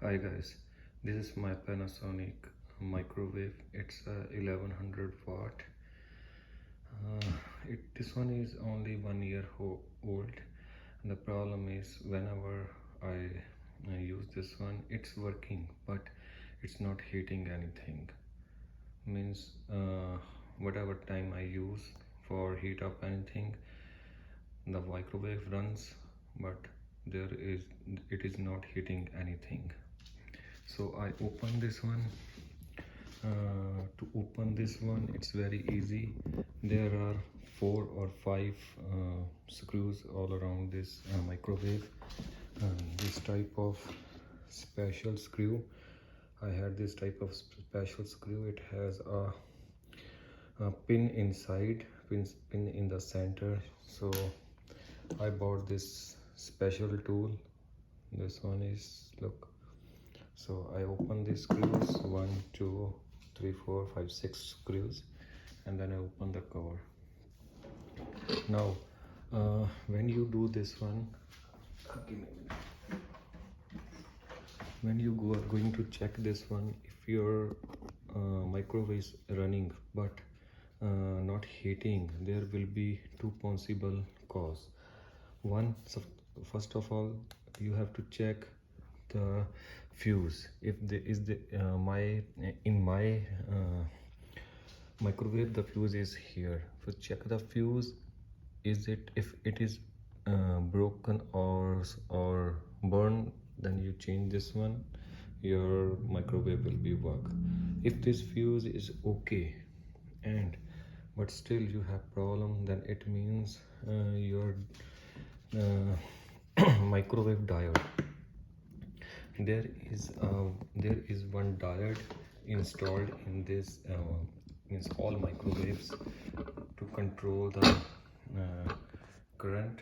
Hi guys, this is my Panasonic microwave. It's a 1100 watt. This one is only 1 year old. And the problem is whenever I use this one, it's working, but it's not heating anything. Means whatever time I use for heat up anything, the microwave runs, but it is not heating anything. So I open this one. To open this one, it's very easy. There are 4 or 5 screws all around this microwave. This type of special screw, I had this type of special screw. It has a pin inside, pin in the center. So I bought this special tool. This one is, look. So I open these screws, 1 2 3 4 5 6 screws, and then I open the cover. Now when you do this one, when you are going to check this one, if your microwave is running but not heating, there will be 2 possible cause. One, first of all, you have to check the fuse. If there is in my microwave, the fuse is here. So check the fuse. If it is broken or burned, then you change this one. Your microwave will be work. If this fuse is okay but still you have problem, then it means your microwave diode. There is one diode installed in this means all microwaves to control the current.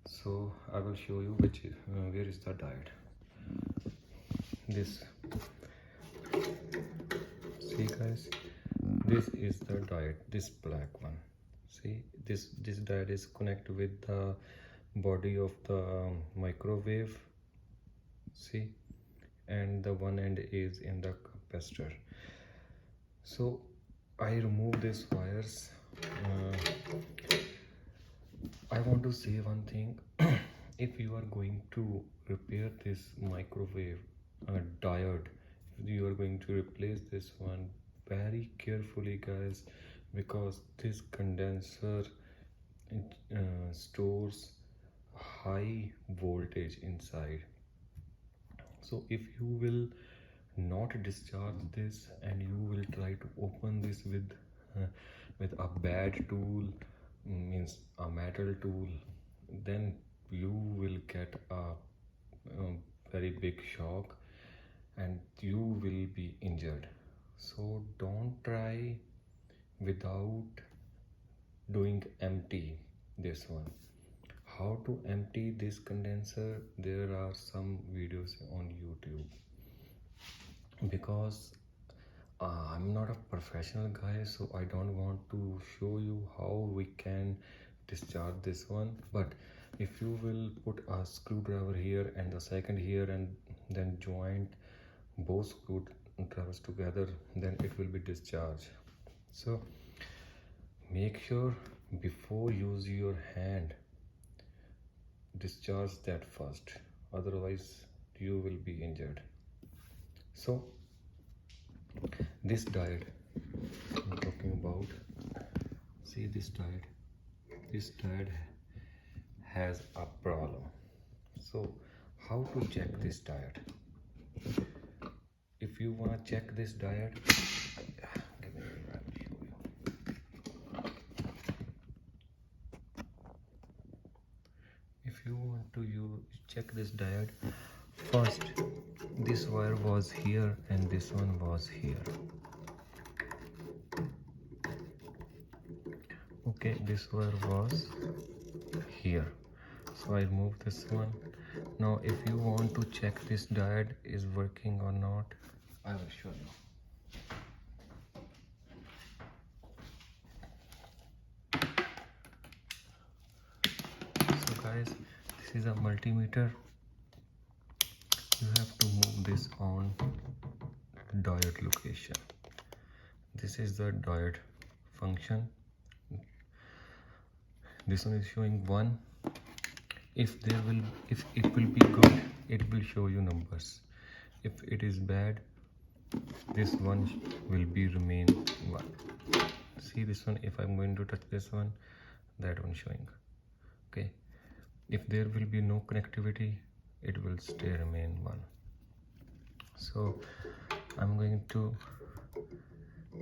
So I will show you where is the diode. This, see guys, this is the diode, this black one. See, this diode is connected with the body of the microwave. See, and the one end is in the capacitor. So I remove these wires. I want to say one thing. If you are going to repair this microwave diode, you are going to replace this one very carefully, guys, because this condenser stores high voltage inside. So if you will not discharge this and you will try to open this with a bad tool, means a metal tool, then you will get a very big shock and you will be injured. So don't try without doing empty this one. How to empty this condenser, there are some videos on YouTube. Because I'm not a professional guy, so I don't want to show you how we can discharge this one. But if you will put a screwdriver here and the second here and then joint both screwdrivers together, then it will be discharged. So make sure before use your hand, discharge that first, otherwise you will be injured. So this diode I'm talking about, see this diode has a problem. So how to check this diode? If you want to check this diode, give me a minute, I will show you. If you want to check this diode, first this wire was here and this one was here. Okay, this wire was here, so I remove this one. Now if you want to check this diode is working or not, I will show you. So guys, this is a multimeter. You have to move this on diode location. This is the diode function. This one is showing 1. If it will be good, it will show you numbers. If it is bad, this one will be remain 1. See this one, if I'm going to touch this one, that one showing. Okay, if there will be no connectivity, it will stay remain 1. So I'm going to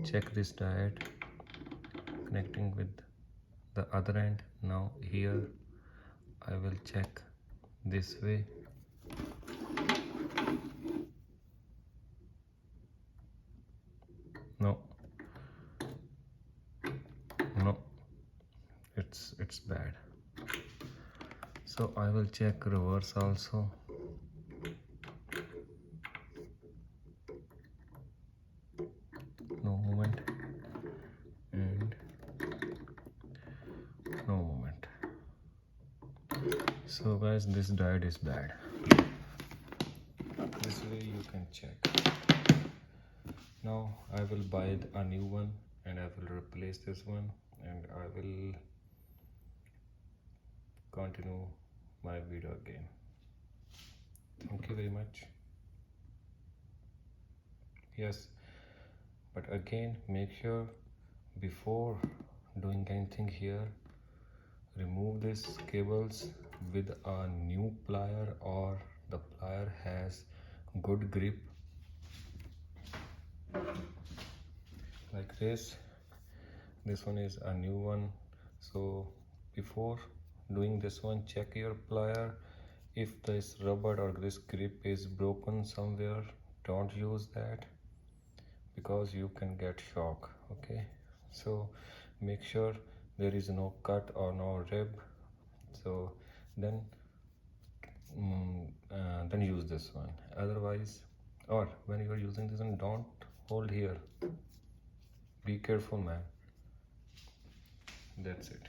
check this diode connecting with the other end. Now here I will check this way. No, it's bad. So I will check reverse also. No movement and no movement. So guys, this diode is bad. This way you can check. Now I will buy a new one and I will replace this one, and I will continue my video again. Thank you very much. Yes, but again, make sure before doing anything here, remove these cables with a new plier, or the plier has good grip like this. This one is a new one, so before doing this one, check your plier. If this rubber or this grip is broken somewhere, don't use that, because you can get shock. Okay, so make sure there is no cut or no rib, so then use this one. Otherwise, or when you are using this one, don't hold here. Be careful, man. That's it.